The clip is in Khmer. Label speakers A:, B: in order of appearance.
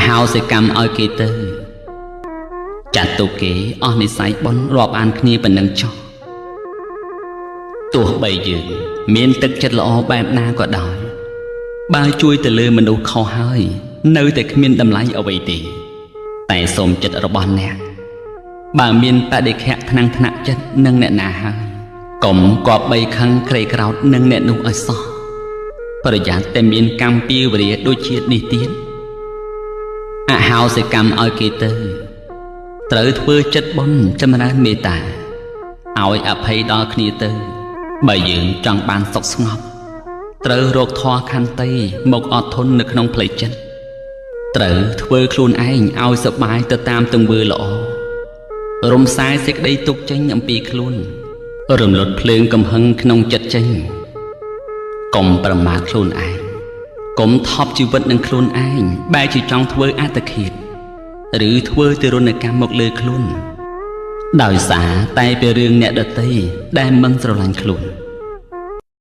A: ហៅសេកម្មឲ្យគេទៅចាត់ទុកគេអស់និស័យបុណ្យរាប់អានគ្នាប៉ុណ្ណឹងចុះទោះបីយើងមានទឹកចិត្តល្អបែបណាក៏ដោយបើជួយទៅលើមនុស្សខុសហើយនៅតែគ្មានតម្លៃអ្វីទេតែសូមចិត្តរបស់អ្នកបើមានបដិខៈថ្នាំងថ្នាក់ចិត្តនឹងអ្នកណាហើយកុំគប្បីខឹងក្រេកក្រោធនឹងអ្នកនោះឲ្យសោះប្រយ័ត្នតែមានកម្មពៀវរាដូចជាតិនេះទៀតហៅសេកម្មឲ្យគេទៅត្រូវធ្វើចិត្តបុណ្យចម្រើនមេត្តាឲ្យអភ័យដល់គ្នាទៅបើយើងចង់បានសុខស្ងប់ត្រូវរកធម៌ខន្តីមកអត់ធន់នៅក្នុងផ្លូវចិត្តត្រូវធ្វើខ្លួនឯងឲ្យសប្បាយទៅតាមទង្វើល្អរំសាយសេចក្តីទុកចេញអំពីខ្លួនរំលត់ភ្លើងកំហឹងក្នុងចិត្តចេញកុំប្រមាថខ្លួនឯងកុំថប់ជីវិតនឹងខ្លួនឯងបែរជាចង់ធ្វើអត្តឃាតឬធ្វើទរណកម្មមកលើខ្លួនដោយសារតែពីរឿងអ្នកដទៃដែលមិនស្រឡាញ់ខ្លួន